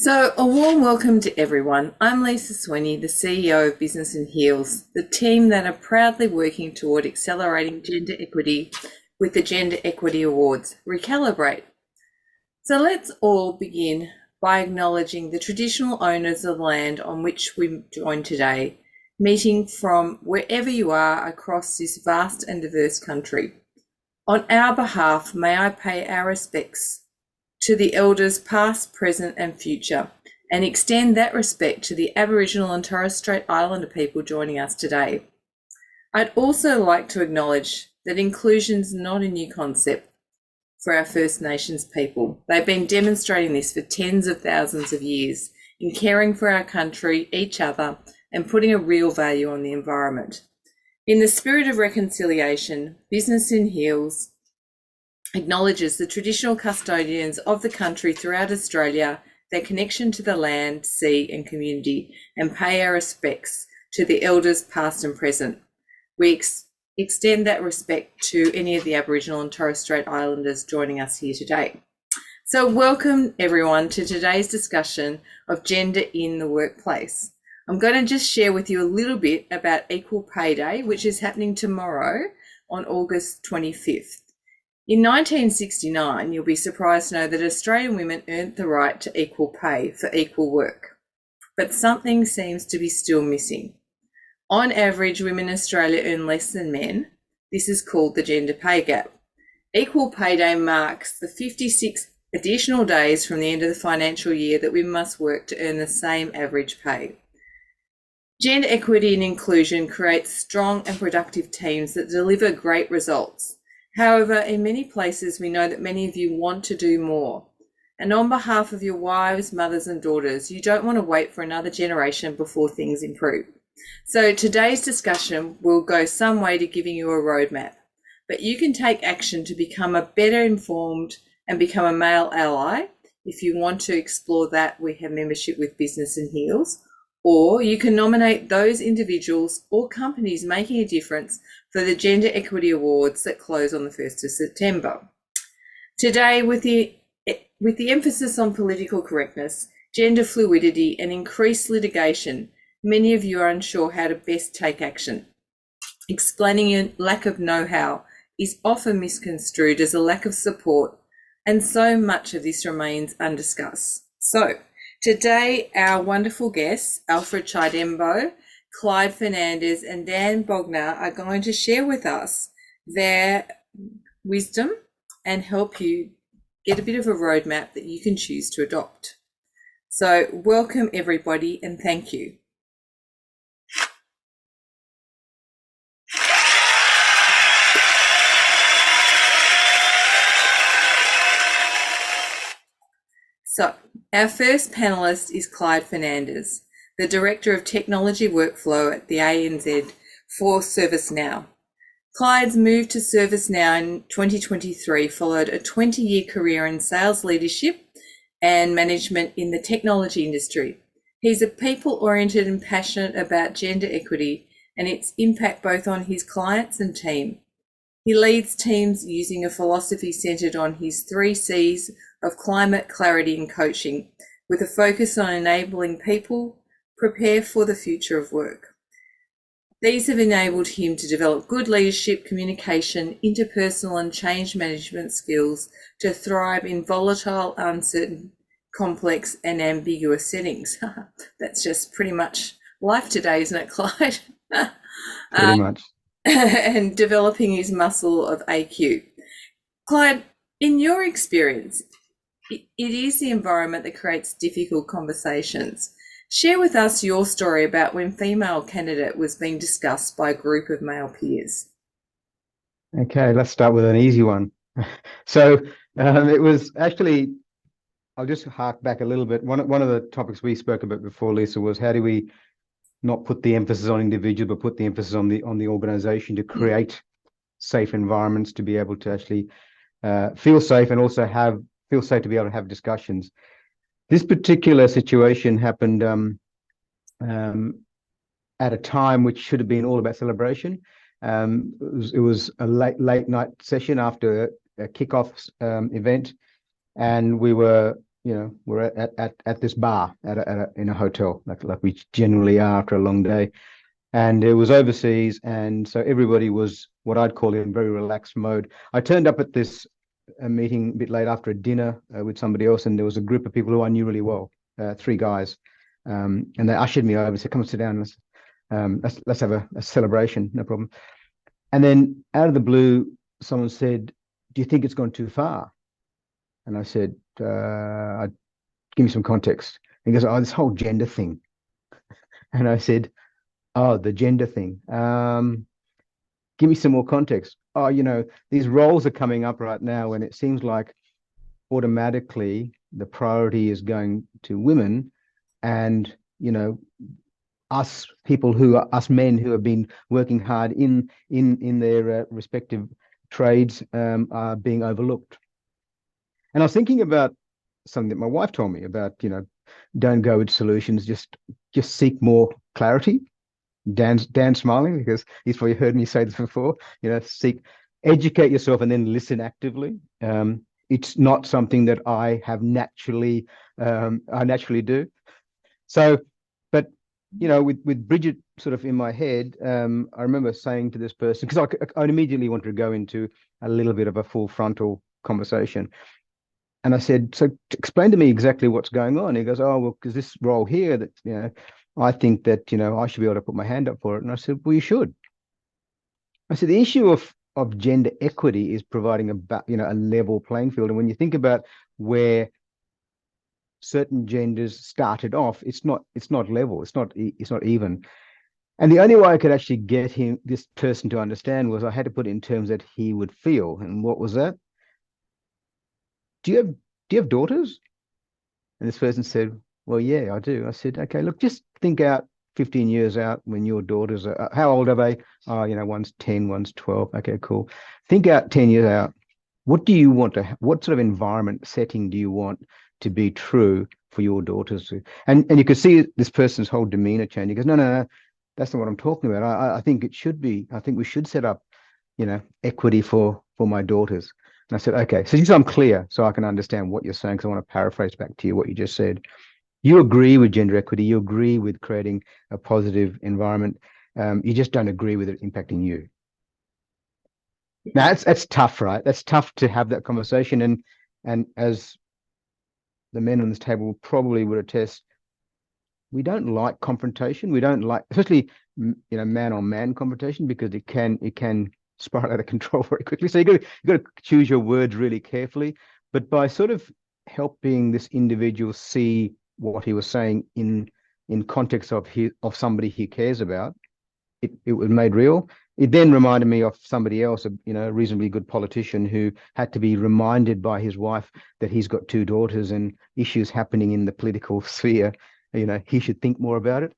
So, a warm welcome to everyone. I'm Lisa Sweeney, the CEO of Business in Heels, the team that are proudly working toward accelerating gender equity with the Gender Equity Awards, Recalibrate. So, let's all begin by acknowledging the traditional owners of the land on which we join today, meeting from wherever you are across this vast and diverse country. On our behalf, may I pay our respects to the elders past, present and future, and extend that respect to the Aboriginal and Torres Strait Islander people joining us today. I'd also like to acknowledge that inclusion is not a new concept for our First Nations people. They've been demonstrating this for tens of thousands of years in caring for our country, each other, and putting a real value on the environment. In the spirit of reconciliation, Business in Heels acknowledges the traditional custodians of the country throughout Australia, their connection to the land, sea and community, and pay our respects to the elders past and present. We extend that respect to any of the Aboriginal and Torres Strait Islanders joining us here today. So welcome everyone to today's discussion of gender in the workplace. I'm going to just share with you a little bit about Equal Pay Day, which is happening tomorrow on August 25th. In 1969, you'll be surprised to know that Australian women earned the right to equal pay for equal work, but something seems to be still missing. On average, women in Australia earn less than men. This is called the gender pay gap. Equal Pay Day marks the 56 additional days from the end of the financial year that women must work to earn the same average pay. Gender equity and inclusion creates strong and productive teams that deliver great results. However, in many places, we know that many of you want to do more. And on behalf of your wives, mothers and daughters, you don't want to wait for another generation before things improve. So today's discussion will go some way to giving you a roadmap, but you can take action to become a better informed and become a male ally. If you want to explore that, we have membership with Business in Heels, or you can nominate those individuals or companies making a difference for the Gender Equity Awards that close on the 1st of September. Today, with the emphasis on political correctness, gender fluidity and increased litigation, many of you are unsure how to best take action. Explaining your lack of know-how is often misconstrued as a lack of support, and so much of this remains undiscussed. So, today, our wonderful guests, Alfred Chidembo, Clyde Fernandez and Dan Bognar are going to share with us their wisdom and help you get a bit of a roadmap that you can choose to adopt. So welcome everybody and thank you. So our first panellist is Clyde Fernandez, the Director of Technology Workflow at the ANZ for ServiceNow. Clyde's move to ServiceNow in 2023 followed a 20-year career in sales leadership and management in the technology industry. He's a people-oriented and passionate about gender equity and its impact both on his clients and team. He leads teams using a philosophy centred on his 3 C's of climate, clarity and coaching, with a focus on enabling people prepare for the future of work. These have enabled him to develop good leadership, communication, interpersonal and change management skills to thrive in volatile, uncertain, complex and ambiguous settings. That's just pretty much life today, isn't it, Clyde? Pretty much. And developing his muscle of AQ. Clyde, in your experience, it is the environment that creates difficult conversations. Share with us your story about when female candidate was being discussed by a group of male peers. Okay, let's start with an easy one. So it was actually, I'll just hark back a little bit. One of the topics we spoke about before, Lisa, was how do we not put the emphasis on individual, but put the emphasis on the organization to create safe environments to be able to actually feel safe and also feel safe to be able to have discussions. This particular situation happened at a time which should have been all about celebration. It was a late night session after a kickoff event, and we were we're at this bar in a hotel, like we generally are after a long day. And it was overseas, and so everybody was what I'd call in very relaxed mode. I turned up at this meeting a bit late after a dinner with somebody else, and there was a group of people who I knew really well, three guys, and they ushered me over and said, "Come and sit down. Let's have a celebration, no problem." And then out of the blue, someone said, "Do you think it's gone too far?" And I said, "Give me some context." And he goes, "Oh, this whole gender thing." And I said, "Oh, the gender thing. Give me some more context." "Oh, these roles are coming up right now, and it seems like automatically the priority is going to women, and us men who have been working hard in their respective trades are being overlooked." And I was thinking about something that my wife told me about, don't go with solutions, just seek more clarity. Dan's smiling because he's probably heard me say this before. Educate yourself and then listen actively. It's not something that I naturally do. So, but with Bridget sort of in my head, I remember saying to this person, because I immediately wanted to go into a little bit of a full frontal conversation. And I said, "So explain to me exactly what's going on." He goes, "Oh, well, because this role here that, I think that, I should be able to put my hand up for it." And I said, "Well, you should." I said, the issue of gender equity is providing a level playing field. And when you think about where certain genders started off, it's not level, it's not even. And the only way I could actually get this person to understand was I had to put it in terms that he would feel. And what was that? Do you have daughters?" And this person said, "Well, yeah, I do." I said, "Okay, look, just think out 15 years out when your daughters are, how old are they?" "Oh, one's 10, one's 12. Okay, cool. Think out 10 years out. What sort of environment setting do you want to be true for your daughters?" And you could see this person's whole demeanor change. He goes, "No, no, no, that's not what I'm talking about. I think it should be. I think we should set up, equity for my daughters." And I said, "Okay, so just so I'm clear, so I can understand what you're saying, because I want to paraphrase back to you what you just said. You agree with gender equity. You agree with creating a positive environment. You just don't agree with it impacting you." Now that's tough, right? That's tough to have that conversation. And as the men on this table probably would attest, we don't like confrontation. We don't like, especially man on man confrontation, because it can spiral out of control very quickly. So you got to choose your words really carefully. But by sort of helping this individual see what he was saying in context of somebody he cares about, it was made real. It then reminded me of somebody else, a reasonably good politician who had to be reminded by his wife that he's got two daughters and issues happening in the political sphere. He should think more about it.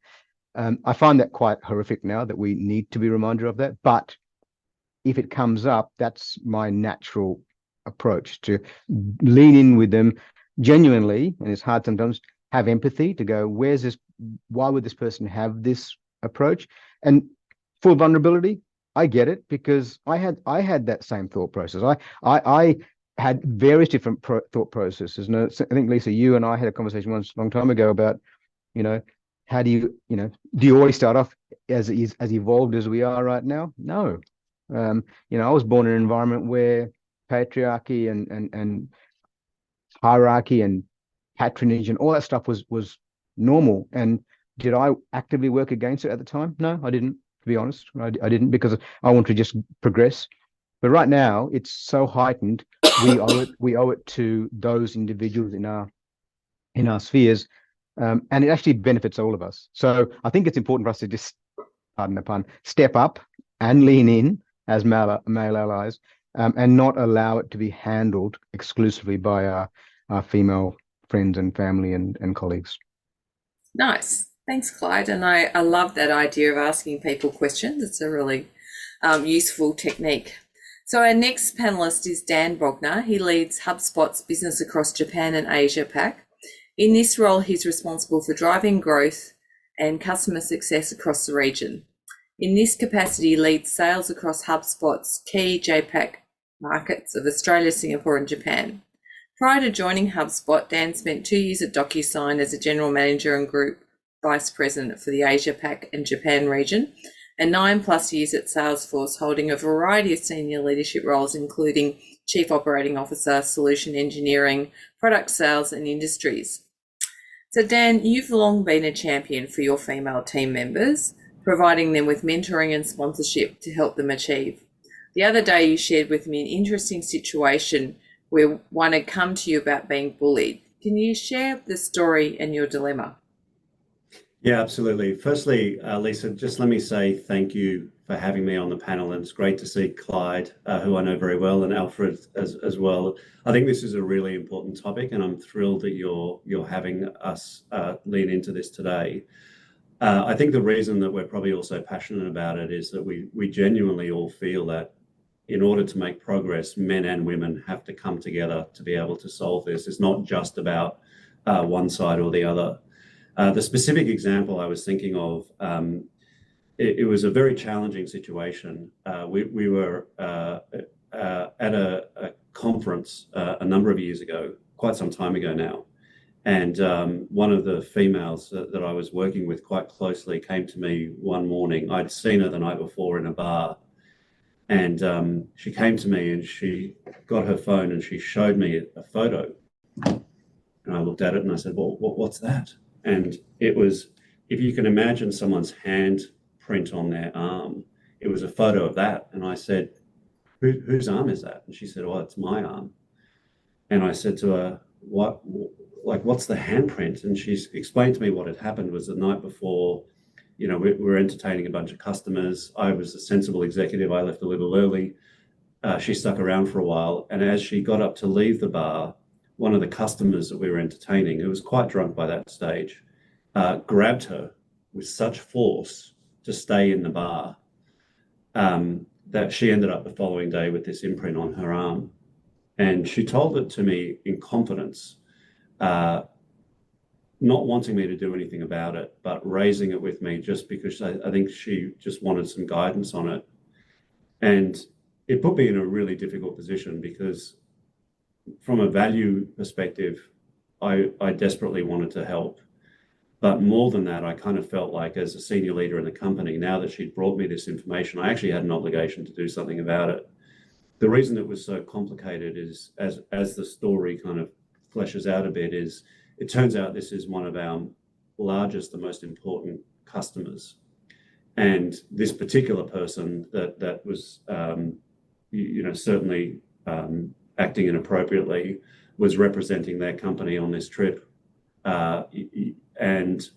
I find that quite horrific now, that we need to be reminded of that. But if it comes up, that's my natural approach, to lean in with them genuinely. And it's hard sometimes, have empathy, to go, why would this person have this approach? And full vulnerability, I get it, because I had that same thought process. I had various different thought processes. And I think, Lisa, you and I had a conversation once a long time ago about, how do you always start off as evolved as we are right now? No. I was born in an environment where patriarchy and hierarchy and patronage and all that stuff was normal. And did I actively work against it at the time? No, I didn't, to be honest. I didn't, because I want to just progress. But right now, it's so heightened. We owe it to those individuals in our spheres, and it actually benefits all of us. So I think it's important for us to just, pardon the pun, step up and lean in as male allies, and not allow it to be handled exclusively by our female friends and family and colleagues. Nice. Thanks, Clyde. And I love that idea of asking people questions. It's a really useful technique. So our next panelist is Dan Bognar. He leads HubSpot's business across Japan and Asia Pac. In this role, he's responsible for driving growth and customer success across the region. In this capacity, he leads sales across HubSpot's key JPAC markets of Australia, Singapore, and Japan. Prior to joining HubSpot, Dan spent 2 years at DocuSign as a general manager and group vice president for the Asia Pac and Japan region, and 9+ years at Salesforce, holding a variety of senior leadership roles, including Chief Operating Officer, Solution Engineering, Product Sales, and Industries. So Dan, you've long been a champion for your female team members, providing them with mentoring and sponsorship to help them achieve. The other day you shared with me an interesting situation where one had come to you about being bullied. Can you share the story and your dilemma? Yeah, absolutely. Firstly, Lisa, just let me say thank you for having me on the panel. And it's great to see Clyde, who I know very well, and Alfred as well. I think this is a really important topic, and I'm thrilled that you're having us lean into this today. I think the reason that we're probably also passionate about it is that we genuinely all feel that in order to make progress, men and women have to come together to be able to solve this. It's not just about one side or the other. The specific example I was thinking of, it was a very challenging situation. We were at a conference a number of years ago, quite some time ago now, and one of the females that I was working with quite closely came to me one morning. I'd seen her the night before in a bar, and she came to me and she got her phone and she showed me a photo. And I looked at it and I said, well, what's that? And it was, if you can imagine someone's hand print on their arm, it was a photo of that. And I said, whose arm is that? And she said, oh, it's my arm. And I said to her, what's the handprint? And she explained to me what had happened was the night before, we were entertaining a bunch of customers. I was a sensible executive. I left a little early. She stuck around for a while. And as she got up to leave the bar, one of the customers that we were entertaining, who was quite drunk by that stage, grabbed her with such force to stay in the bar that she ended up the following day with this imprint on her arm. And she told it to me in confidence, not wanting me to do anything about it, but raising it with me just because I think she just wanted some guidance on it. And it put me in a really difficult position because from a value perspective, I desperately wanted to help. But more than that, I kind of felt like as a senior leader in the company, now that she'd brought me this information, I actually had an obligation to do something about it. The reason it was so complicated is, as the story kind of fleshes out a bit, is it turns out this is one of our largest and most important customers. And this particular person that was, certainly acting inappropriately was representing their company on this trip. And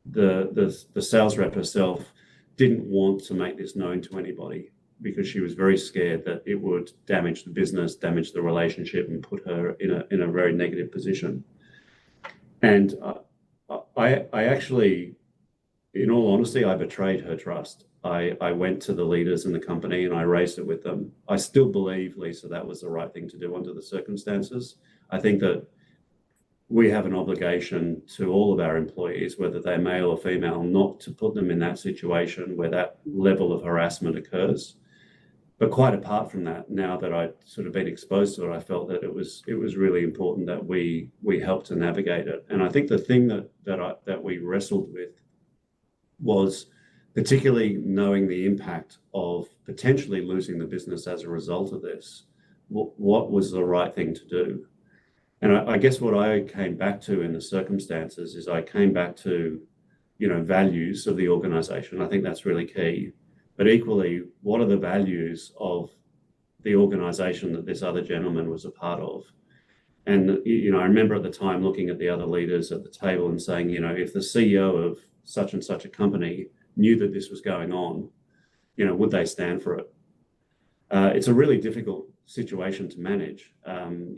the sales rep herself didn't want to make this known to anybody because she was very scared that it would damage the business, damage the relationship, and put her in a very negative position. And I actually, in all honesty, I betrayed her trust. I went to the leaders in the company and I raised it with them. I still believe, Lisa, that was the right thing to do under the circumstances. I think that we have an obligation to all of our employees, whether they're male or female, not to put them in that situation where that level of harassment occurs. But quite apart from that, now that I'd sort of been exposed to it, I felt that it was really important that we helped to navigate it. And I think the thing that we wrestled with was particularly knowing the impact of potentially losing the business as a result of this. What was the right thing to do? And I guess what I came back to in the circumstances is I came back to, values of the organization. I think that's really key. But equally, what are the values of the organization that this other gentleman was a part of? And, I remember at the time looking at the other leaders at the table and saying, if the CEO of such and such a company knew that this was going on, would they stand for it? It's a really difficult situation to manage. Do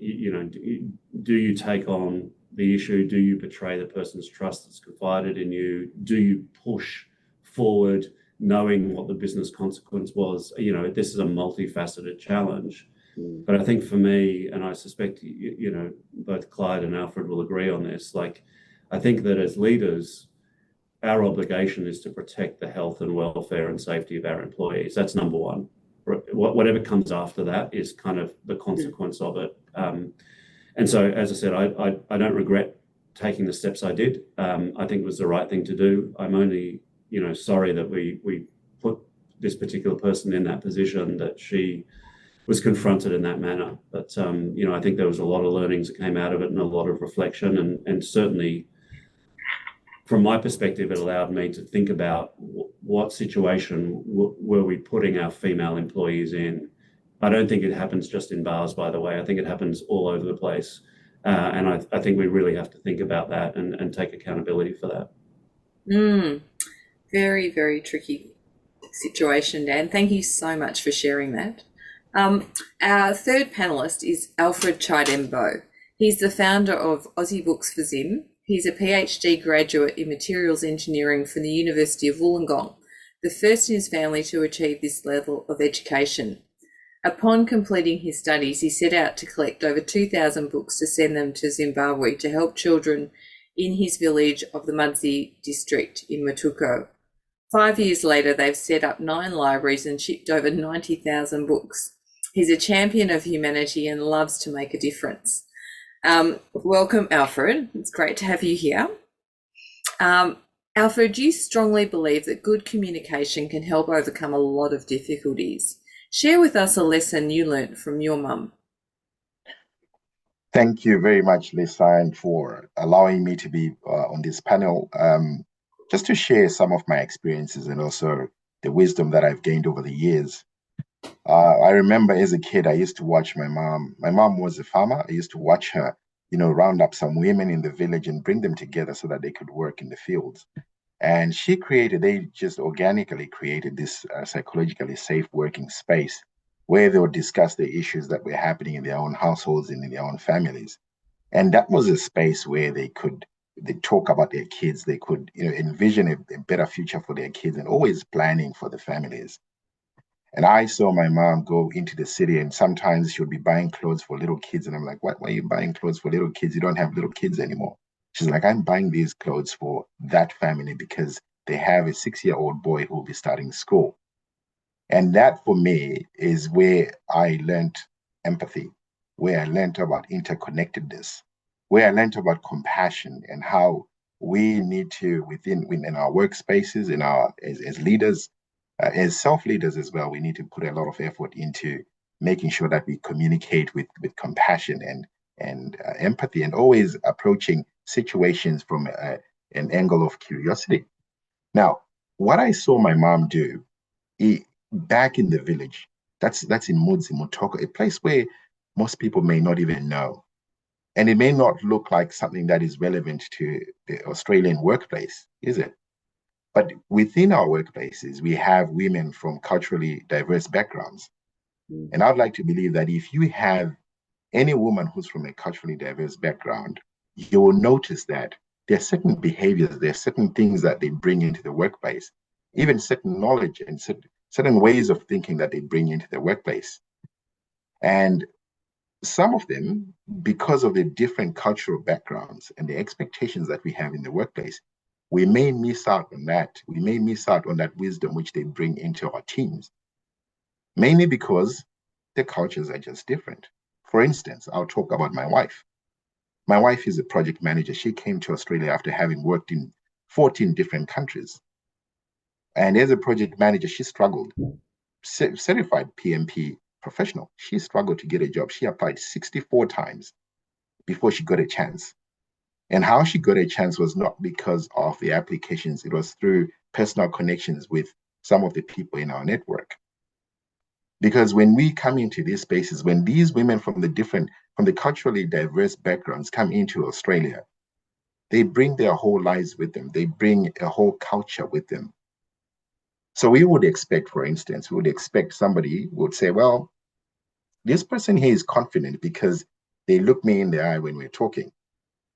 you take on the issue? Do you betray the person's trust that's confided in you? Do you push forward knowing what the business consequence was? This is a multifaceted challenge. But I think for me, and I suspect, both Clyde and Alfred will agree on this, I think that as leaders, our obligation is to protect the health and welfare and safety of our employees. That's number one. Whatever comes after that is kind of the consequence of it. And so, as I said, I don't regret taking the steps I did. I think it was the right thing to do. I'm only, sorry that we put this particular person in that position, that she was confronted in that manner. But, I think there was a lot of learnings that came out of it and a lot of reflection. And certainly, from my perspective, it allowed me to think about what situation were we putting our female employees in. I don't think it happens just in bars, by the way. I think it happens all over the place. And I think we really have to think about that and take accountability for that. Very, very tricky situation, Dan. Thank you so much for sharing that. Our third panelist is Alfred Chidembo. He's the founder of Aussie Books for Zim. He's a PhD graduate in materials engineering from the University of Wollongong, the first in his family to achieve this level of education. Upon completing his studies, he set out to collect over 2,000 books to send them to Zimbabwe to help children in his village of the Mudzi district in Matuko. 5 years later, they've set up 9 libraries and shipped over 90,000 books. He's a champion of humanity and loves to make a difference. Welcome, Alfred. It's great to have you here. Alfred, do you strongly believe that good communication can help overcome a lot of difficulties? Share with us a lesson you learnt from your mum. Thank you very much, Lisa, and for allowing me to be on this panel, just to share some of my experiences and also the wisdom that I've gained over the years. I remember as a kid, I used to watch my mom. My mom was a farmer. I used to watch her, round up some women in the village and bring them together so that they could work in the fields. And they just organically created this psychologically safe working space where they would discuss the issues that were happening in their own households and in their own families. And that was a space where they talk about their kids. They could, envision a better future for their kids and always planning for the families. And I saw my mom go into the city, and sometimes she would be buying clothes for little kids. And I'm like, why are you buying clothes for little kids? You don't have little kids anymore. She's like, I'm buying these clothes for that family because they have a 6-year-old boy who will be starting school. And that for me is where I learned empathy, where I learned about interconnectedness, where I learned about compassion and how we need to, within our workspaces, as leaders, as self-leaders as well, we need to put a lot of effort into making sure that we communicate with compassion and empathy, and always approaching situations from an angle of curiosity. Now, what I saw my mom do back in the village, that's in Mudzi, Mutoko, a place where most people may not even know. And it may not look like something that is relevant to the Australian workplace, is it? But within our workplaces, we have women from culturally diverse backgrounds. And I'd like to believe that if you have any woman who's from a culturally diverse background, you will notice that there are certain behaviors, there are certain things that they bring into the workplace, even certain knowledge and certain ways of thinking that they bring into the workplace. And some of them, because of the different cultural backgrounds and the expectations that we have in the workplace, we may miss out on that. We may miss out on that wisdom which they bring into our teams, mainly because the cultures are just different. For instance, I'll talk about my wife. My wife is a project manager. She came to Australia after having worked in 14 different countries. And as a project manager, she struggled. Certified PMP professional, she struggled to get a job. She applied 64 times before she got a chance. And how she got a chance was not because of the applications. It was through personal connections with some of the people in our network. Because when we come into these spaces, when these women from the culturally diverse backgrounds come into Australia, they bring their whole lives with them. They bring a whole culture with them. So we would expect, for instance, somebody would say, well, this person here is confident because they look me in the eye when we're talking.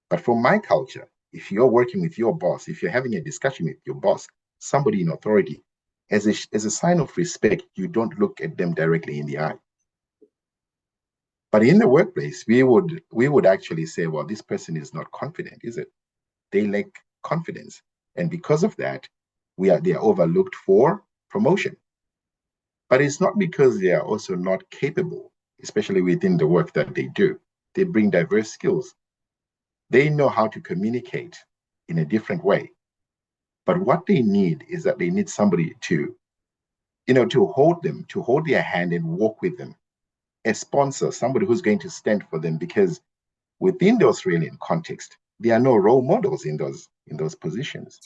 But from my culture, if you're working with your boss, if you're having a discussion with your boss, somebody in authority, as a sign of respect, you don't look at them directly in the eye. But in the workplace, we would actually say, well, this person is not confident, is it? They lack confidence. And because of that, they are overlooked for promotion. But it's not because they are also not capable, especially within the work that they do. they bring diverse skills. They know how to communicate in a different way. But what they need is that they need somebody to, to hold them, to hold their hand and walk with them. A sponsor, somebody who's going to stand for them, because within the Australian context, there are no role models in those positions.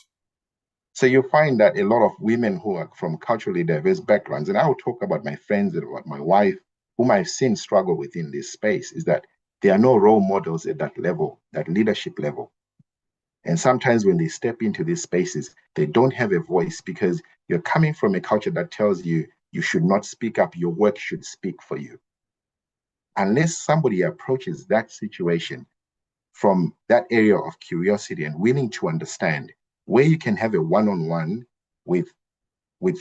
So you find that a lot of women who are from culturally diverse backgrounds, and I will talk about my friends and about my wife, whom I've seen struggle within this space, is that there are no role models at that level, that leadership level. And sometimes when they step into these spaces, they don't have a voice because you're coming from a culture that tells you you should not speak up, your work should speak for you. Unless somebody approaches that situation from that area of curiosity and willing to understand, where you can have a one-on-one with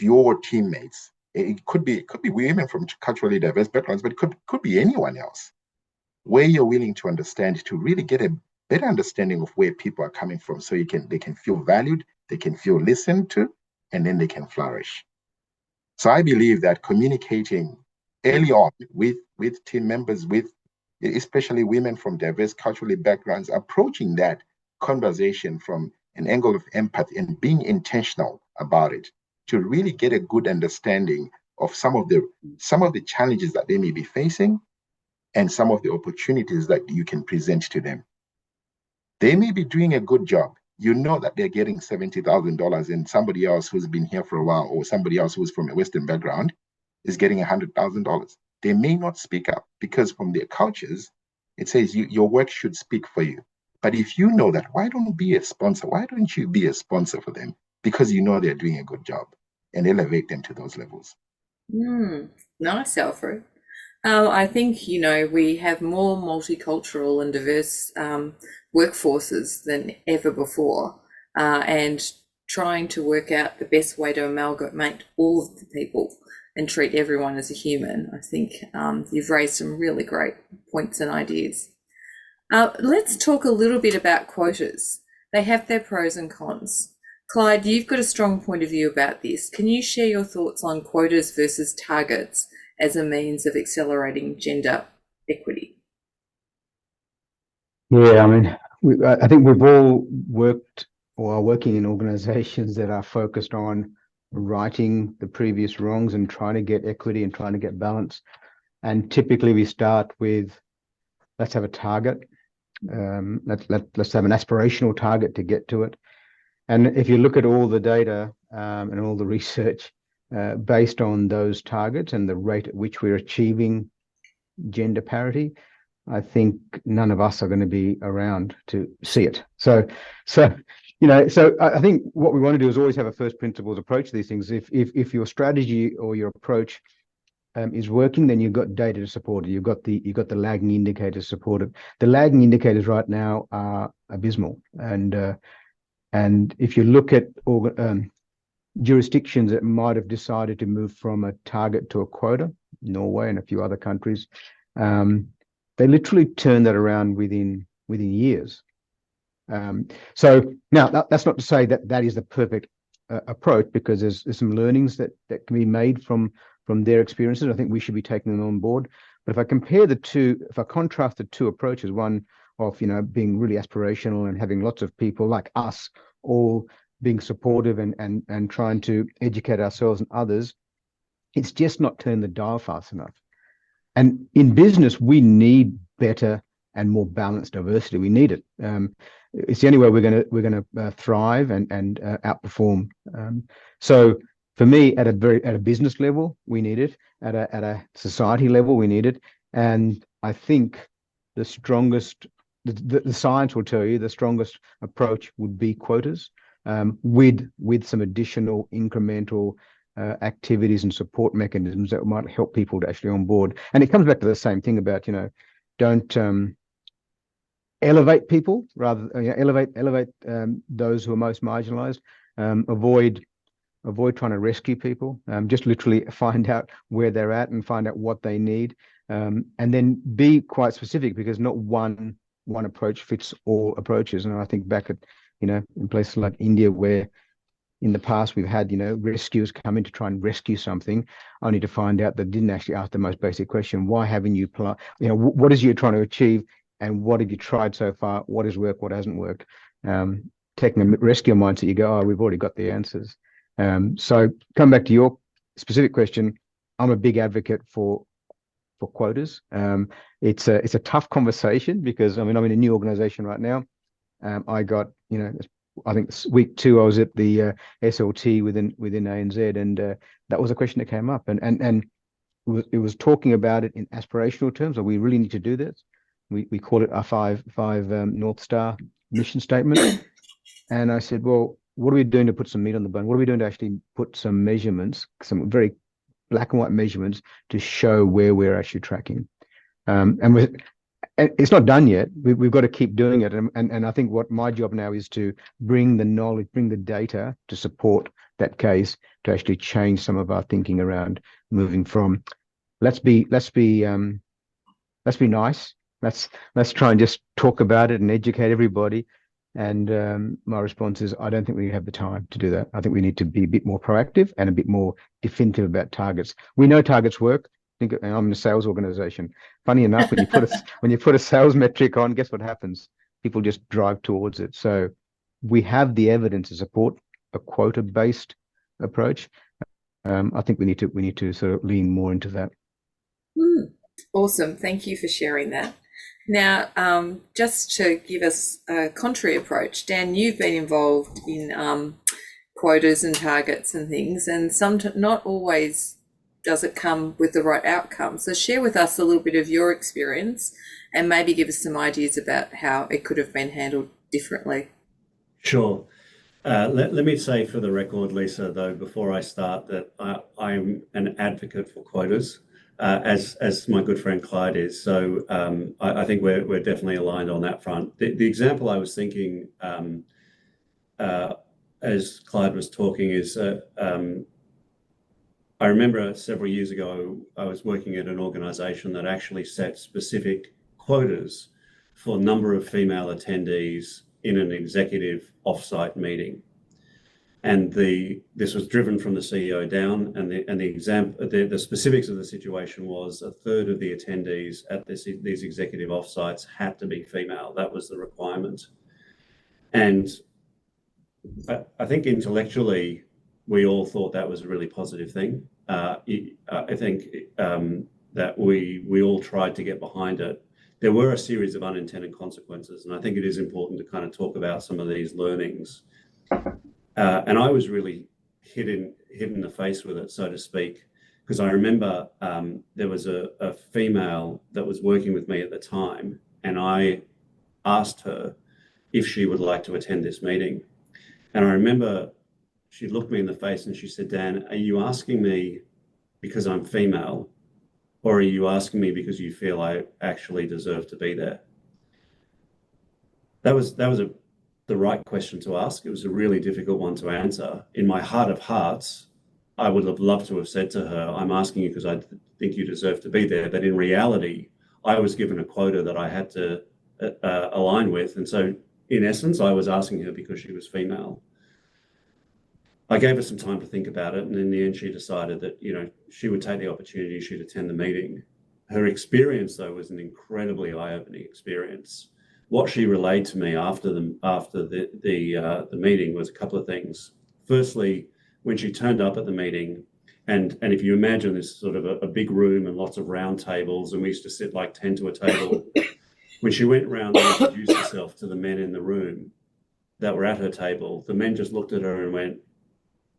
your teammates. It could be women from culturally diverse backgrounds, but it could be anyone else, where you're willing to understand, to really get a better understanding of where people are coming from, so they can feel valued, they can feel listened to, and then they can flourish. So I believe that communicating early on with team members, with especially women from diverse cultural backgrounds, approaching that conversation from an angle of empathy and being intentional about it, to really get a good understanding of some of the challenges that they may be facing and some of the opportunities that you can present to them. They may be doing a good job. You know that they're getting $70,000 and somebody else who's been here for a while, or somebody else who's from a Western background, is getting $100,000. They may not speak up because from their cultures, it says your work should speak for you. But if you know that, why don't you be a sponsor? Why don't you be a sponsor for them? Because you know they're doing a good job, and elevate them to those levels. Nice, Alfred. I think, we have more multicultural and diverse workforces than ever before, and trying to work out the best way to amalgamate all of the people and treat everyone as a human. I think you've raised some really great points and ideas. Let's talk a little bit about quotas. They have their pros and cons. Clyde, you've got a strong point of view about this. Can you share your thoughts on quotas versus targets as a means of accelerating gender equity? Yeah, I mean, I think we've all worked or are working in organizations that are focused on righting the previous wrongs and trying to get equity and trying to get balance. And typically we start with, let's have a target. Let's have an aspirational target to get to it. And if you look at all the data and all the research based on those targets and the rate at which we're achieving gender parity, I think none of us are going to be around to see it. So I think what we want to do is always have a first principles approach to these things. If your strategy or your approach is working, then you've got data to support it. You've got the lagging indicators to support it. The lagging indicators right now are abysmal, and if you look at jurisdictions that might have decided to move from a target to a quota, Norway and a few other countries, they literally turn that around within years. So now that's not to say that is the perfect approach, because there's some learnings that can be made from their experiences. I think we should be taking them on board. But if I contrast the two approaches, one of being really aspirational and having lots of people like us all being supportive and trying to educate ourselves and others, it's just not turning the dial fast enough. And in business, we need better and more balanced diversity. We need it. It's the only way we're going to thrive and outperform. So for me, at a business level, we need it. At a society level, we need it. And I think the strongest, the science will tell you, the strongest approach would be quotas, with some additional incremental activities and support mechanisms that might help people to actually on board. And it comes back to the same thing about, don't elevate people, rather elevate those who are most marginalized. Avoid trying to rescue people. Just literally find out where they're at and find out what they need, and then be quite specific, because not one approach fits all approaches. And I think back at in places like India, where in the past we've had rescuers come in to try and rescue something, only to find out they didn't actually ask the most basic question: why haven't you what is you trying to achieve and what have you tried so far? What has worked? What hasn't worked? Taking a rescue mindset, you go, oh, we've already got the answers. So come back to your specific question. I'm a big advocate for quotas. It's a tough conversation because I'm in a new organization right now. I got, I think week 2 I was at the SLT within ANZ, and that was a question that came up, and it was talking about it in aspirational terms. Or we really need to do this. We call it our five North Star mission statement. And I said, well, what are we doing to put some meat on the bone? What are we doing to actually put some measurements, some very black and white measurements to show where we're actually tracking? And it's not done yet. We've got to keep doing it. And I think what my job now is to bring the knowledge, bring the data to support that case, to actually change some of our thinking around moving from let's be nice. Let's try and just talk about it and educate everybody. And my response is, I don't think we have the time to do that. I think we need to be a bit more proactive and a bit more definitive about targets. We know targets work. I'm in a sales organization. Funny enough, when you put a sales metric on, guess what happens? People just drive towards it. So we have the evidence to support a quota-based approach. I think we need to sort of lean more into that. Awesome. Thank you for sharing that. Now, just to give us a contrary approach, Dan, you've been involved in quotas and targets and things, and not always does it come with the right outcome. So share with us a little bit of your experience and maybe give us some ideas about how it could have been handled differently. Sure. Let me say for the record, Lisa, though, before I start, that I'm an advocate for quotas, as my good friend Clyde is. So I think we're definitely aligned on that front. The example I was thinking as Clyde was talking is I remember several years ago, I was working at an organization that actually set specific quotas for number of female attendees in an executive offsite meeting. And this was driven from the CEO down, and the specifics of the situation was a third of the attendees at these executive offsites had to be female. That was the requirement. And I think intellectually, we all thought that was a really positive thing. I think that we all tried to get behind it. There were a series of unintended consequences, and I think it is important to kind of talk about some of these learnings. And I was really hit in the face with it, so to speak, because I remember there was a female that was working with me at the time, and I asked her if she would like to attend this meeting. And I remember she looked me in the face and she said, Dan, are you asking me because I'm female, or are you asking me because you feel I actually deserve to be there? That was the right question to ask. It was a really difficult one to answer. In my heart of hearts, I would have loved to have said to her, I'm asking you because I think you deserve to be there. But in reality, I was given a quota that I had to align with. And so in essence, I was asking her because she was female. I gave her some time to think about it, and in the end, she decided that she would take the opportunity. She'd attend the meeting. Her experience, though, was an incredibly eye-opening experience. What she relayed to me after the meeting was a couple of things. Firstly, when she turned up at the meeting, and if you imagine this sort of a big room and lots of round tables, and we used to sit like 10 to a table. When she went around and introduced herself to the men in the room that were at her table, the men just looked at her and went,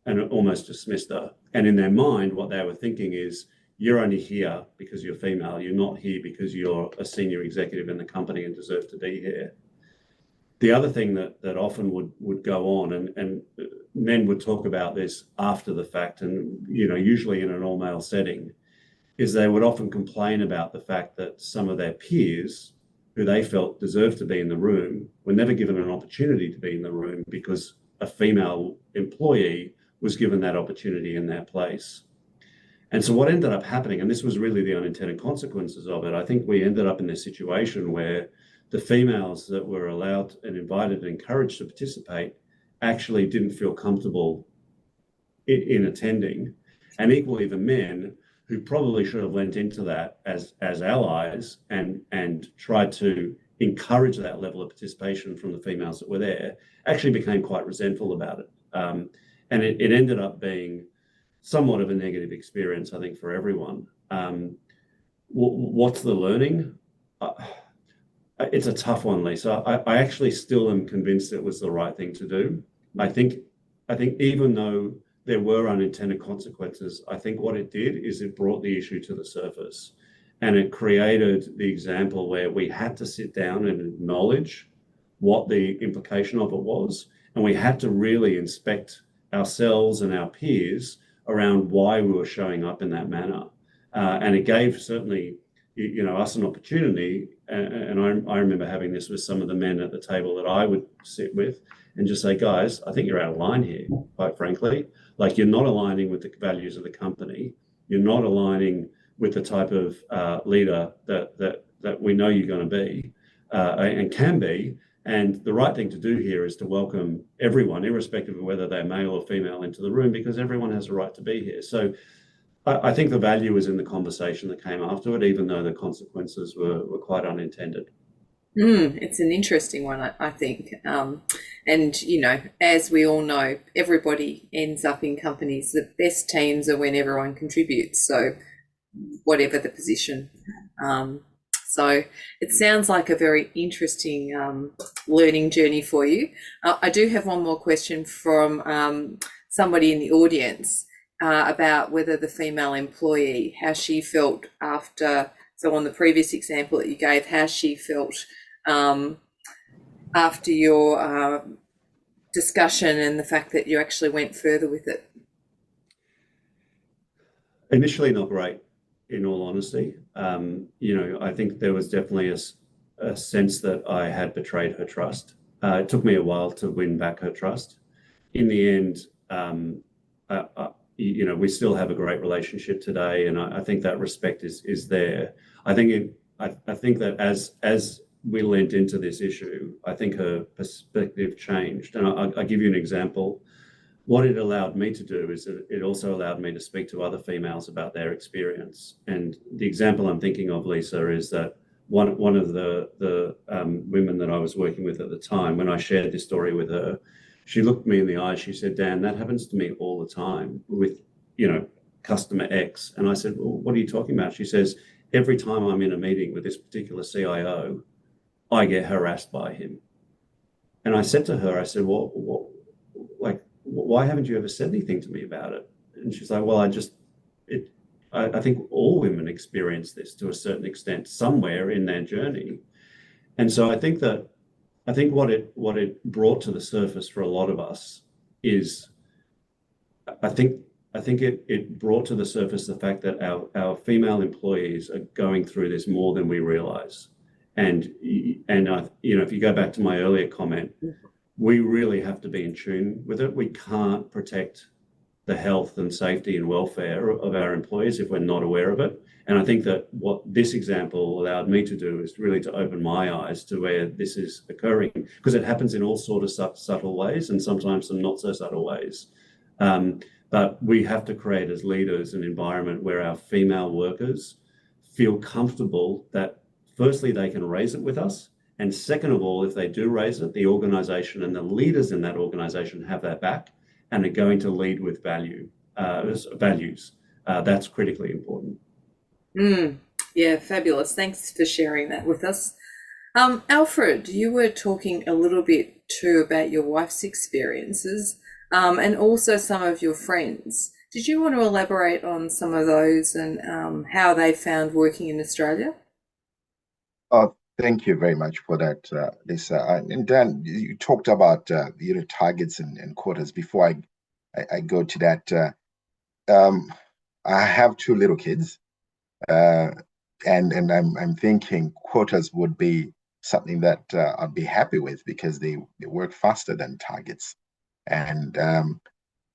and almost dismissed her. And in their mind, what they were thinking is, you're only here because you're female. You're not here because you're a senior executive in the company and deserve to be here. The other thing that often would go on, and men would talk about this after the fact, and usually in an all-male setting, is they would often complain about the fact that some of their peers, who they felt deserved to be in the room, were never given an opportunity to be in the room because a female employee was given that opportunity in their place. And so what ended up happening, and this was really the unintended consequences of it, I think we ended up in this situation where the females that were allowed and invited and encouraged to participate actually didn't feel comfortable in attending. And equally the men, who probably should have lent into that as allies and tried to encourage that level of participation from the females that were there, actually became quite resentful about it. And it ended up being somewhat of a negative experience, I think, for everyone. What's the learning? It's a tough one, Lisa. I actually still am convinced it was the right thing to do. I think even though there were unintended consequences, I think what it did is it brought the issue to the surface, and it created the example where we had to sit down and acknowledge what the implication of it was, and we had to really inspect ourselves and our peers around why we were showing up in that manner. And it gave certainly, us an opportunity. And I remember having this with some of the men at the table that I would sit with and just say, guys, I think you're out of line here, quite frankly. Like, you're not aligning with the values of the company. You're not aligning with the type of leader that we know you're going to be and can be. And the right thing to do here is to welcome everyone, irrespective of whether they're male or female, into the room, because everyone has a right to be here. So I think the value is in the conversation that came after it, even though the consequences were quite unintended. It's an interesting one, I think. And, as we all know, everybody ends up in companies. The best teams are when everyone contributes. So whatever the position. So it sounds like a very interesting learning journey for you. I do have one more question from somebody in the audience about whether the female employee, how she felt after, so on the previous example that you gave, how she felt after your discussion and the fact that you actually went further with it. Initially, not great, in all honesty. I think there was definitely a sense that I had betrayed her trust. It took me a while to win back her trust. In the end, we still have a great relationship today, and I think that respect is there. I think that as we leaned into this issue, I think her perspective changed. And I'll give you an example. What it allowed me to do is that it also allowed me to speak to other females about their experience. And the example I'm thinking of, Lisa, is that one of the women that I was working with at the time, when I shared this story with her, she looked me in the eye. She said, Dan, that happens to me all the time with, customer X. And I said, well, what are you talking about? She says, every time I'm in a meeting with this particular CIO, I get harassed by him. And I said to her, I said, well, why haven't you ever said anything to me about it? And she's like, well, I think all women experience this to a certain extent somewhere in their journey. And so I think what it brought to the surface for a lot of us is, I think it brought to the surface the fact that our female employees are going through this more than we realize. And if you go back to my earlier comment, we really have to be in tune with it. We can't protect the health and safety and welfare of our employees if we're not aware of it. And I think that what this example allowed me to do is really to open my eyes to where this is occurring, because it happens in all sorts of subtle ways and sometimes some not so subtle ways. But we have to create as leaders an environment where our female workers feel comfortable that firstly, they can raise it with us. And second of all, if they do raise it, the organization and the leaders in that organization have their back and are going to lead with values. That's critically important. Yeah, fabulous. Thanks for sharing that with us. Alfred, you were talking a little bit too about your wife's experiences and also some of your friends. Did you want to elaborate on some of those and how they found working in Australia? Oh, thank you very much for that, Lisa. And Dan, you talked about targets and quotas. Before I go to that, I have two little kids, and I'm thinking quotas would be something that I'd be happy with because they work faster than targets. And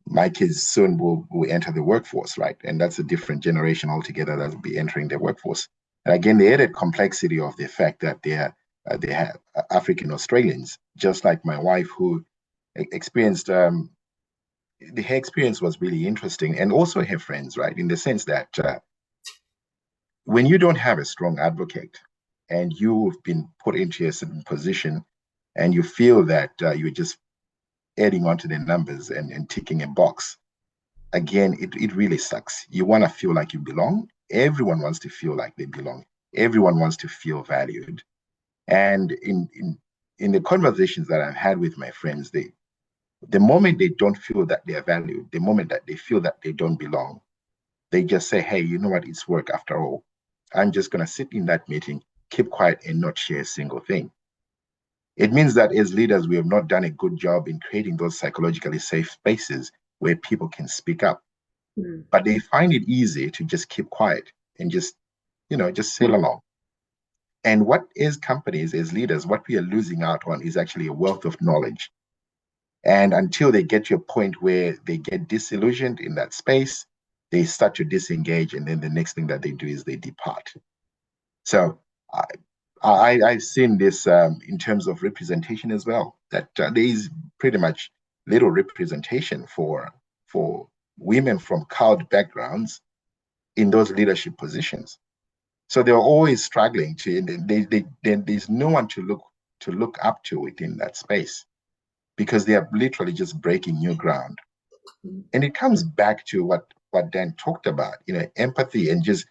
my kids soon will enter the workforce, right? And that's a different generation altogether that will be entering the workforce. And again, the added complexity of the fact that they have African Australians, just like my wife, who experienced her experience was really interesting, and also her friends, right? In the sense that when you don't have a strong advocate and you've been put into a certain position and you feel that you're just adding on to the numbers and ticking a box, again, it really sucks. You want to feel like you belong. Everyone wants to feel like they belong. Everyone wants to feel valued. And in the conversations that I've had with my friends, the moment they don't feel that they are valued, the moment that they feel that they don't belong, they just say, hey, you know what? It's work after all. I'm just going to sit in that meeting, keep quiet, and not share a single thing. It means that as leaders, we have not done a good job in creating those psychologically safe spaces where people can speak up. But they find it easy to just keep quiet and just sail along. And what as companies, as leaders, what we are losing out on is actually a wealth of knowledge. And until they get to a point where they get disillusioned in that space, they start to disengage. And then the next thing that they do is they depart. So I've seen this in terms of representation as well, that there is pretty much little representation for women from colored backgrounds in those leadership positions. So they're always struggling there's no one to look up to within that space, because they are literally just breaking new ground. And it comes back to what Dan talked about, empathy and just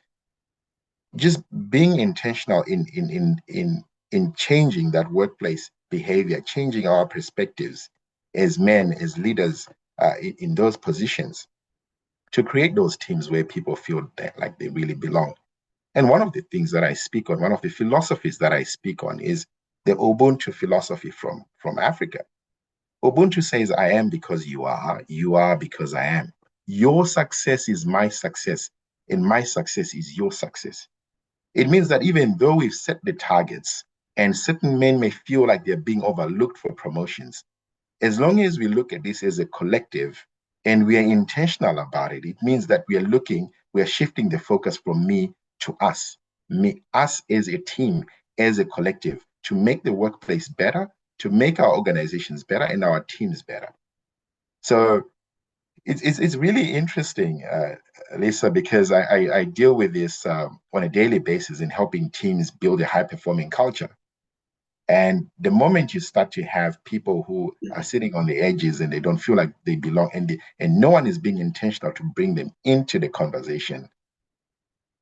being intentional in changing that workplace behavior, changing our perspectives as men, as leaders in those positions, to create those teams where people feel that like they really belong. And one of the things that I speak on, one of the philosophies that I speak on, is the Ubuntu philosophy from Africa. Ubuntu says, I am because you are because I am. Your success is my success, and my success is your success. It means that even though we've set the targets and certain men may feel like they're being overlooked for promotions, as long as we look at this as a collective and we are intentional about it, it means that we are shifting the focus from me to us, us as a team, as a collective, to make the workplace better, to make our organizations better and our teams better. So it's really interesting, Lisa, because I deal with this on a daily basis in helping teams build a high-performing culture. And the moment you start to have people who are sitting on the edges and they don't feel like they belong, and no one is being intentional to bring them into the conversation,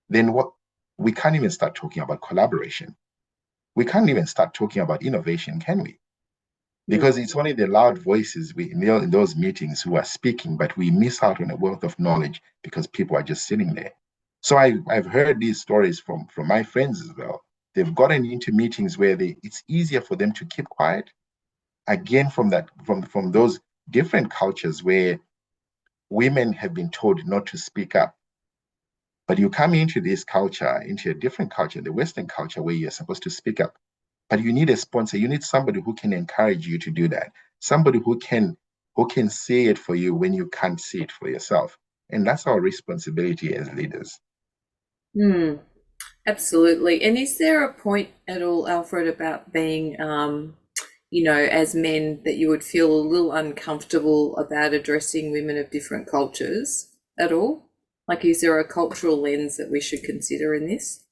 then we can't even start talking about collaboration. We can't even start talking about innovation, can we? Because it's only the loud voices in those meetings who are speaking, but we miss out on a wealth of knowledge because people are just sitting there. So I've heard these stories from my friends as well. They've gotten into meetings where it's easier for them to keep quiet. Again, from those different cultures where women have been told not to speak up. But you come into this culture, into a different culture, the Western culture, where you're supposed to speak up. But you need a sponsor. You need somebody who can encourage you to do that. Somebody who can say it for you when you can't see it for yourself. And that's our responsibility as leaders. Absolutely. And is there a point at all, Alfred, about being, as men, that you would feel a little uncomfortable about addressing women of different cultures at all? Like, is there a cultural lens that we should consider in this?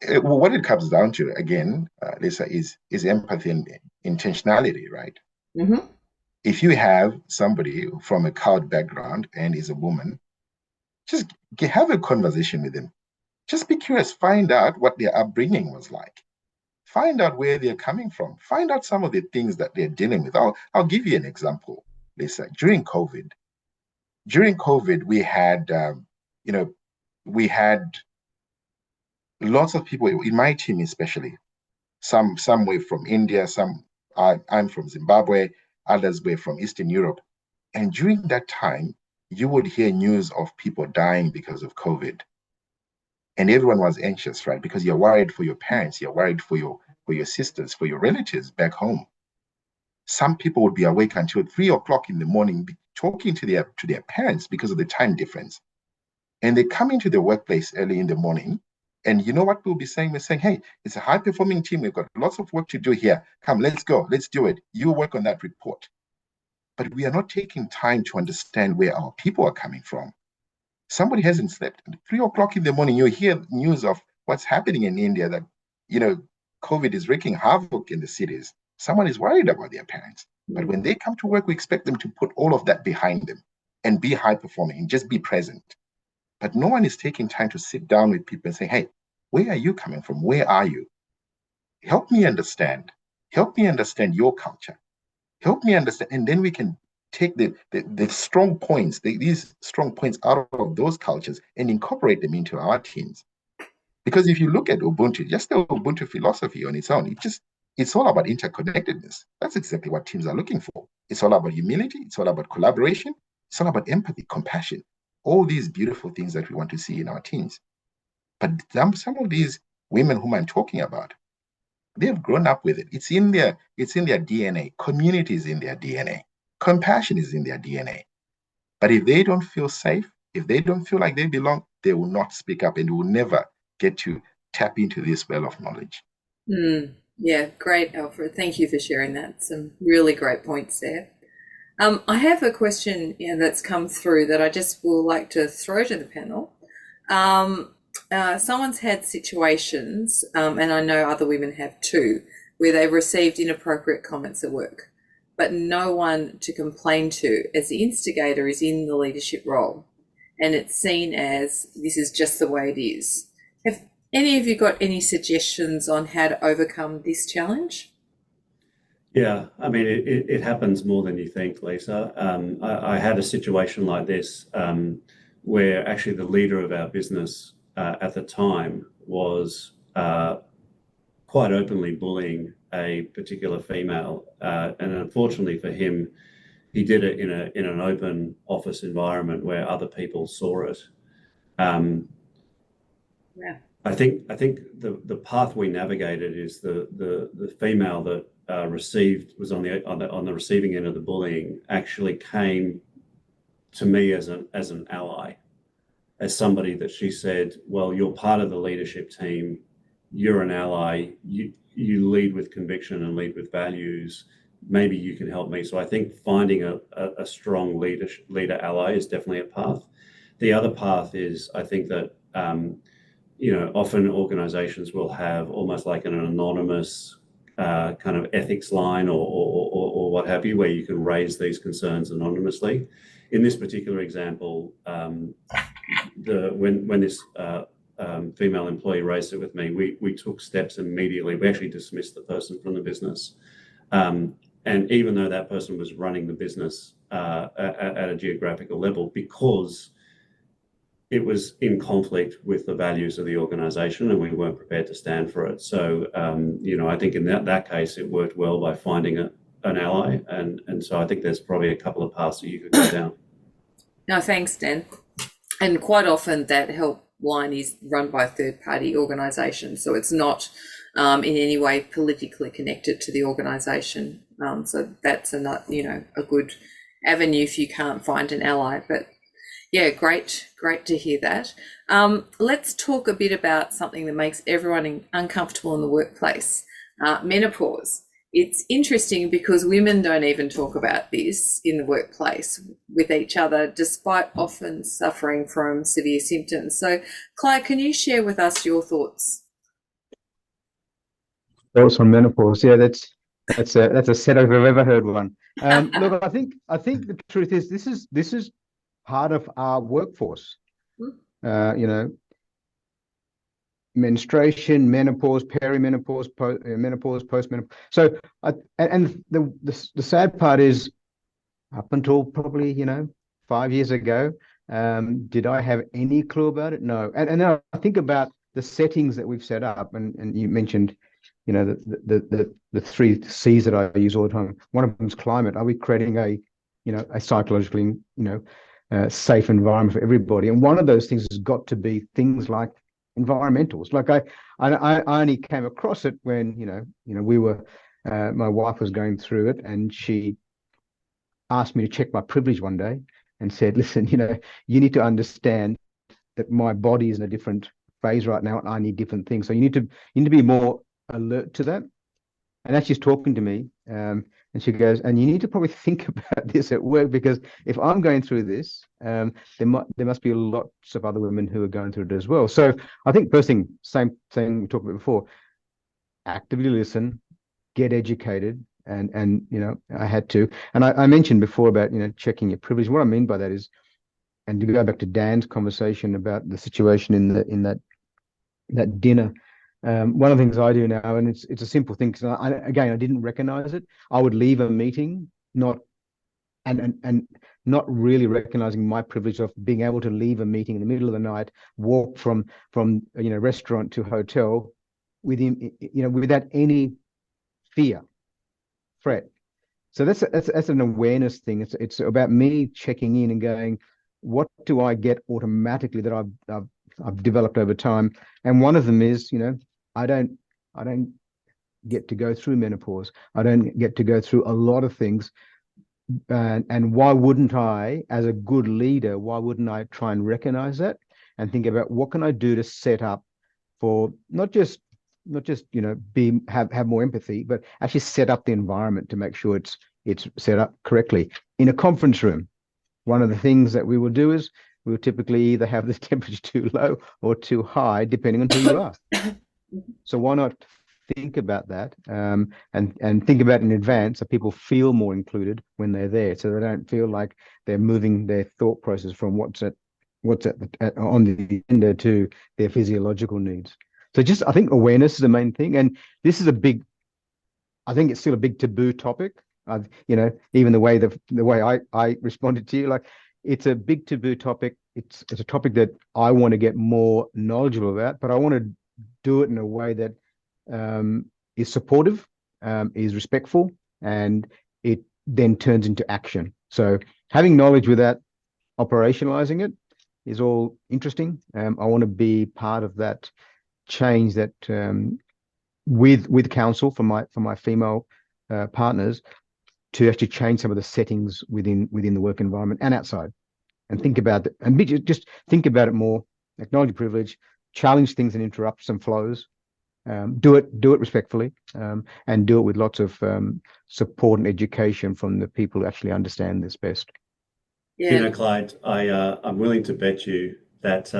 What it comes down to, again, Lisa, is empathy and intentionality, right? Mm-hmm. If you have somebody from a colored background and is a woman, just have a conversation with them. Just be curious, find out what their upbringing was like. Find out where they're coming from. Find out some of the things that they're dealing with. I'll give you an example, Lisa. During COVID, we had, we had lots of people in my team, especially. Some were from India, I'm from Zimbabwe, others were from Eastern Europe. And during that time, you would hear news of people dying because of COVID. And everyone was anxious, right? Because you're worried for your parents, you're worried for your sisters, for your relatives back home. Some people would be awake until 3:00 in the morning, talking to their parents because of the time difference. And they come into the workplace early in the morning. And you know what we'll be saying? We're saying, hey, it's a high-performing team. We've got lots of work to do here. Come, let's go. Let's do it. You work on that report. But we are not taking time to understand where our people are coming from. Somebody hasn't slept. At 3:00 in the morning, you hear news of what's happening in India that, COVID is wreaking havoc in the cities. Someone is worried about their parents. But when they come to work, we expect them to put all of that behind them and be high performing and just be present. But no one is taking time to sit down with people and say, hey, where are you coming from? Where are you? Help me understand. Help me understand your culture. Help me understand. And then we can take the strong points, these strong points out of those cultures and incorporate them into our teams. Because if you look at Ubuntu, just the Ubuntu philosophy on its own, it's all about interconnectedness. That's exactly what teams are looking for. It's all about humility. It's all about collaboration. It's all about empathy, compassion, all these beautiful things that we want to see in our teams. But some of these women whom I'm talking about, they've grown up with it. It's in their DNA. Community is in their DNA. Compassion is in their DNA. But if they don't feel safe, if they don't feel like they belong, they will not speak up and will never get to tap into this well of knowledge. Yeah, great, Alfred. Thank you for sharing that. Some really great points there. I have a question that's come through that I just will like to throw to the panel. Someone's had situations, and I know other women have too, where they've received inappropriate comments at work, but no one to complain to, as the instigator is in the leadership role, and it's seen as this is just the way it is. Have any of you got any suggestions on how to overcome this challenge? Yeah, I mean, it happens more than you think, Lisa. I had a situation like this where actually the leader of our business at the time was quite openly bullying a particular female, and unfortunately for him, he did it in an open office environment where other people saw it. Yeah. I think the path we navigated is the female that was on the receiving end of the bullying actually came to me as an ally, as somebody that she said, well, you're part of the leadership team, you're an ally, you lead with conviction and lead with values, maybe you can help me. So I think finding a strong leader ally is definitely a path. The other path is, I think that often organizations will have almost like an anonymous kind of ethics line or what have you, where you can raise these concerns anonymously. In this particular example, when this female employee raised it with me, we took steps immediately. We actually dismissed the person from the business. And even though that person was running the business at a geographical level, because it was in conflict with the values of the organization and we weren't prepared to stand for it. So, I think in that case, it worked well by finding an ally. And so I think there's probably a couple of paths that you could go down. No, thanks, Dan. And quite often that help line is run by a third-party organisation, so it's not in any way politically connected to the organisation. So that's a good avenue if you can't find an ally. But yeah, great to hear that. Let's talk a bit about something that makes everyone uncomfortable in the workplace, menopause. It's interesting because women don't even talk about this in the workplace with each other, despite often suffering from severe symptoms. So, Clyde, can you share with us your thoughts? Thoughts on menopause? Yeah, that's a set if I've ever heard one. Look, I think the truth is this is part of our workforce. Menstruation, menopause, perimenopause, menopause, postmenopause. So, and the sad part is, up until probably 5 years ago, did I have any clue about it? No. And then I think about the settings that we've set up, and you mentioned, the 3 C's that I use all the time. One of them is climate. Are we creating a psychologically safe environment for everybody? And one of those things has got to be things like environmentals. Like I only came across it when we were my wife was going through it, and she asked me to check my privilege one day and said, listen, you need to understand that my body is in a different phase right now and I need different things, so you need to be more alert to that. And as she's talking to me, and And she goes, and you need to probably think about this at work, because if I'm going through this, there must be lots of other women who are going through it as well. So I think first thing, same thing we talked about before, actively listen, get educated. And I had to, and I mentioned before about, checking your privilege. What I mean by that is, and to go back to Dan's conversation about the situation in that dinner. One of the things I do now, and it's a simple thing, because I didn't recognize it. I would leave a meeting, not really recognizing my privilege of being able to leave a meeting in the middle of the night, walk from restaurant to hotel without any fear, fret. So that's an awareness thing. It's about me checking in and going, what do I get automatically that I've developed over time? And one of them is, I don't get to go through menopause. I don't get to go through a lot of things. And why wouldn't I, as a good leader, why wouldn't I try and recognize that and think about what can I do to set up for not just have more empathy, but actually set up the environment to make sure it's set up correctly. In a conference room, one of the things that we will do is we will typically either have the temperature too low or too high, depending on who you are. So why not think about that, and think about it in advance, so people feel more included when they're there, so they don't feel like they're moving their thought process from what's on the agenda to their physiological needs. So I think awareness is the main thing, and this is I think it's still a big taboo topic. Even the way I responded to you, like, it's a big taboo topic. It's a topic that I want to get more knowledgeable about, but I want to do it in a way that is supportive, is respectful, and it then turns into action. So having knowledge without operationalizing it is all interesting. I want to be part of that change that with counsel from my female partners, to actually change some of the settings within the work environment and outside, and think about it, and just think about it more. Acknowledge privilege, challenge things and interrupt some flows. Do it respectfully, and do it with lots of support and education from the people who actually understand this best. Yeah. Clyde, I'm willing to bet you that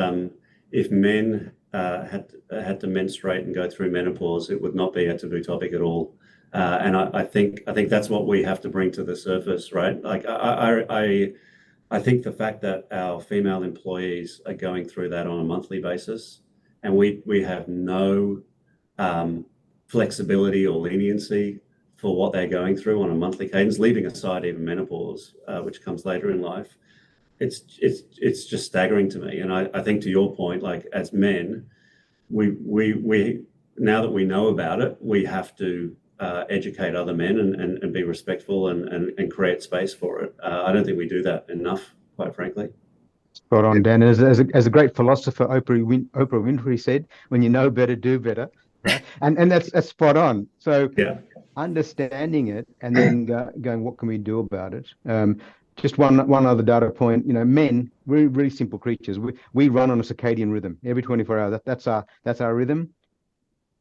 if men had to menstruate and go through menopause, it would not be a taboo topic at all. And I think that's what we have to bring to the surface, right? Like I think the fact that our female employees are going through that on a monthly basis, and we have no flexibility or leniency for what they're going through on a monthly cadence, leaving aside even menopause, which comes later in life. It's just staggering to me. And I think, to your point, like, as men, we now that we know about it, we have to educate other men and be respectful and create space for it. I don't think we do that enough, quite frankly. Spot on, Dan. As a great philosopher, Oprah Winfrey said, "When you know better, do better." Right, and that's spot on. So Yeah, understanding it and then going, what can we do about it? Just one other data point. Men, we're really simple creatures. We run on a circadian rhythm every 24 hours. That's our rhythm.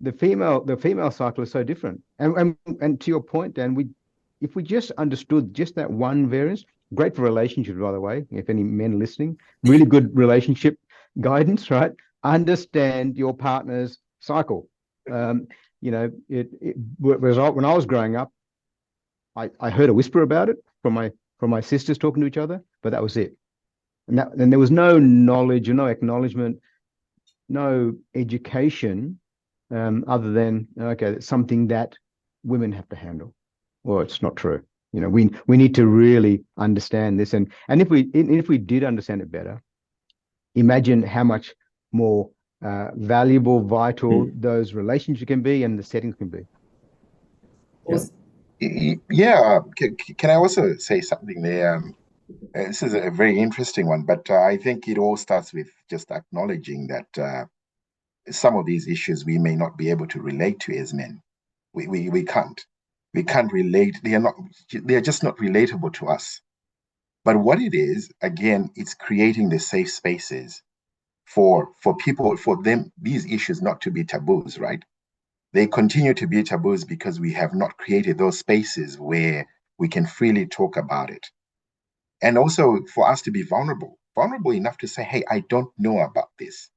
The female cycle is so different. And to your point, Dan, if we just understood just that one variance, great for relationships, by the way, if any men listening, really good relationship guidance, right? Understand your partner's cycle. When I was growing up, I heard a whisper about it from my sisters talking to each other, but that was it. And there was no knowledge or no acknowledgement, no education, other than, okay, it's something that women have to handle. Well, it's not true. We need to really understand this, and if we did understand it better, imagine how much more valuable, vital those relationships can be and the settings can be. Yeah. Can I also say something there? This is a very interesting one, but I think it all starts with just acknowledging that some of these issues we may not be able to relate to as men. We can't relate. They are just not relatable to us. But what it is, again, it's creating the safe spaces for people, for them, these issues not to be taboos, right? they continue to be taboos because we have not created those spaces where we can freely talk about it. And also for us to be vulnerable enough to say, hey, I don't know about this.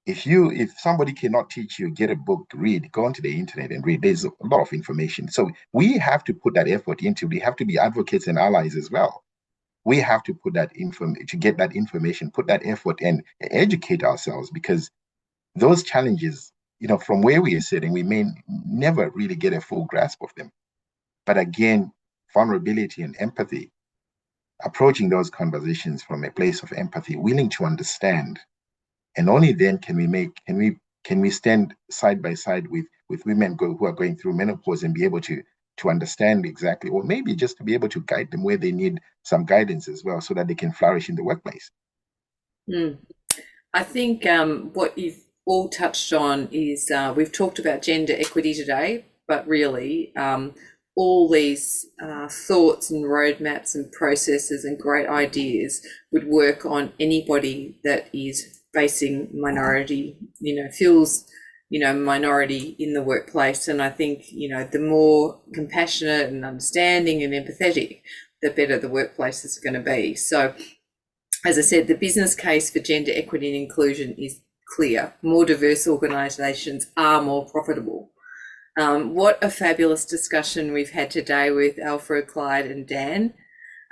If somebody cannot teach you, get a book, read, go onto the internet and read. There's a lot of information. So we have to put that effort into, we have to be advocates and allies as well. We have to put that information, to get that information, put that effort and educate ourselves, because those challenges, from where we are sitting, we may never really get a full grasp of them. But again, vulnerability and empathy, approaching those conversations from a place of empathy, willing to understand. And only then can we stand side by side with women who are going through menopause and be able to understand exactly, or maybe just to be able to guide them where they need some guidance as well, so that they can flourish in the workplace. I think what you've all touched on is we've talked about gender equity today, but really all these thoughts and roadmaps and processes and great ideas would work on anybody that is facing minority, feels, minority in the workplace. And I think, the more compassionate and understanding and empathetic, the better the workplace is going to be. So, as I said, the business case for gender equity and inclusion is clear. More diverse organisations are more profitable. What a fabulous discussion we've had today with Alfred, Clyde and Dan.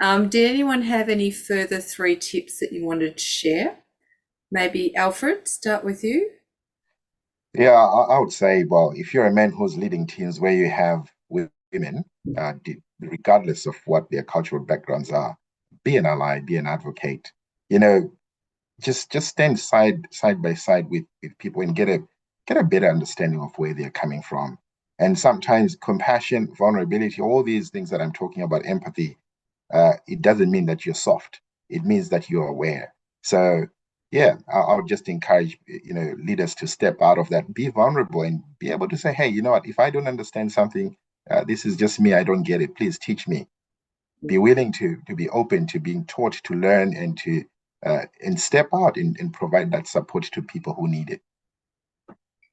Did anyone have any further 3 tips that you wanted to share? Maybe Alfred, start with you. Yeah, I would say, well, if you're a man who's leading teams where you have women, regardless of what their cultural backgrounds are, be an ally, be an advocate. Just stand side by side with people and get a better understanding of where they're coming from. And sometimes compassion, vulnerability, all these things that I'm talking about, empathy, it doesn't mean that you're soft. It means that you're aware. So yeah, I'll just encourage, leaders to step out of that, be vulnerable and be able to say, hey, you know what, if I don't understand something, this is just me, I don't get it, please teach me. Be willing to be open to being taught, to learn, and to and step out and provide that support to people who need it.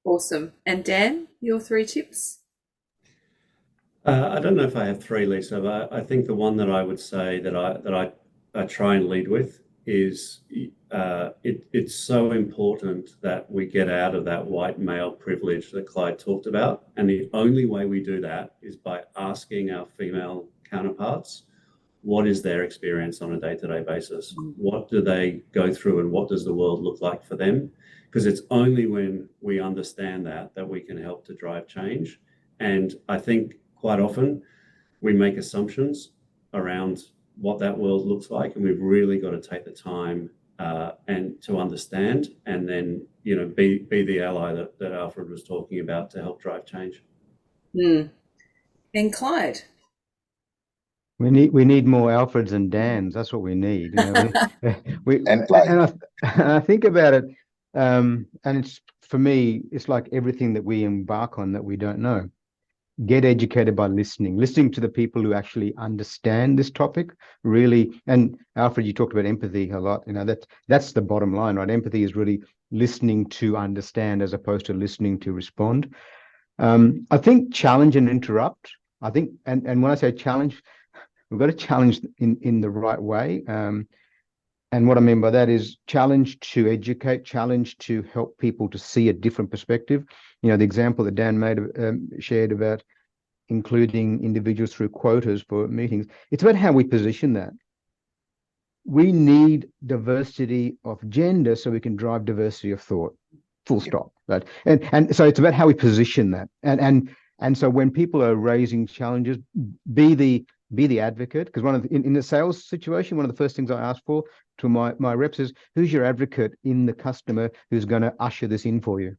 Awesome. And Dan, your 3 tips? I don't know if I have 3, Lisa, but I think the one that I would say that I try and lead with is it's so important that we get out of that white male privilege that Clyde talked about. And the only way we do that is by asking our female counterparts, what is their experience on a day-to-day basis? What do they go through and what does the world look like for them? Because it's only when we understand that we can help to drive change. And I think quite often we make assumptions around what that world looks like, and we've really got to take the time and to understand, and then be the ally that Alfred was talking about to help drive change. And Clyde, we need more Alfreds and Dans. That's what we need. And Clyde. And I think about it, and it's, for me, it's like everything that we embark on that we don't know. Get educated by listening to the people who actually understand this topic, really. And Alfred, you talked about empathy a lot. That's the bottom line, right? Empathy is really listening to understand as opposed to listening to respond. I think challenge and interrupt. I think, and when I say challenge, we've got to challenge in the right way. And what I mean by that is challenge to educate, challenge to help people to see a different perspective. The example that Dan shared about including individuals through quotas for meetings. It's about how we position that. We need diversity of gender so we can drive diversity of thought. Full stop. Right? And so it's about how we position that. And so when people are raising challenges, be the advocate, because in the sales situation, one of the first things I ask for to my reps is, who's your advocate in the customer who's going to usher this in for you?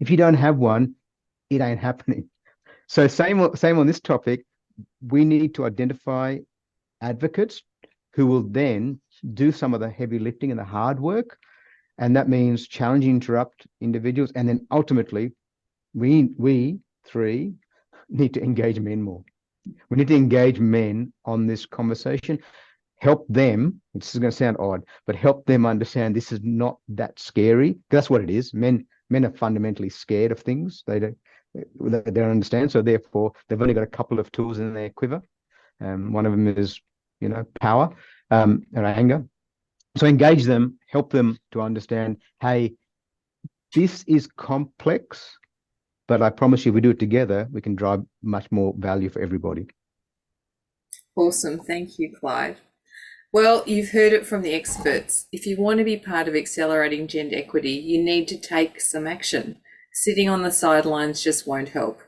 If you don't have one, it ain't happening. So same on this topic, we need to identify advocates who will then do some of the heavy lifting and the hard work. And that means challenge, interrupt individuals. And then ultimately, we 3 need to engage men more. We need to engage men on this conversation, help them, this is going to sound odd, but help them understand this is not that scary. That's what it is. Men are fundamentally scared of things. that they don't understand. So therefore, they've only got a couple of tools in their quiver. One of them is, power or anger. So engage them, help them to understand, hey, this is complex, but I promise you, if we do it together, we can drive much more value for everybody. Awesome. Thank you, Clyde. Well, you've heard it from the experts. If you want to be part of accelerating gender equity, you need to take some action. Sitting on the sidelines just won't help.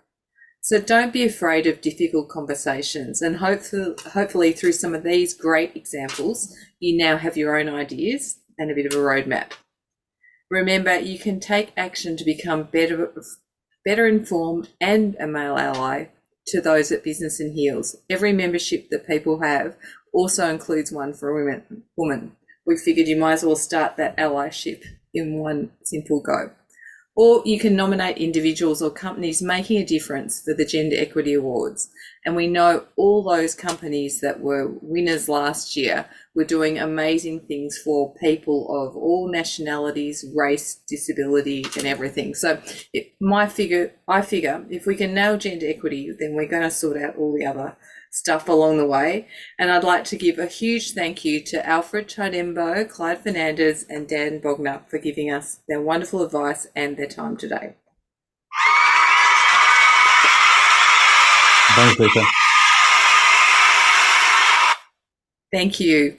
So don't be afraid of difficult conversations, and hopefully through some of these great examples, you now have your own ideas and a bit of a roadmap. Remember, you can take action to become better informed and a male ally to those at Business in Heels. Every membership that people have also includes one for a woman. We figured you might as well start that allyship in one simple go. Or you can nominate individuals or companies making a difference for the Gender Equity Awards. And we know all those companies that were winners last year were doing amazing things for people of all nationalities, race, disability, and everything. So I figure if we can nail gender equity, then we're going to sort out all the other stuff along the way. And I'd like to give a huge thank you to Alfred, Chidembo, Clyde Fernandez, and Dan Bognar for giving us their wonderful advice and their time today. Thanks, Lisa. Thank you.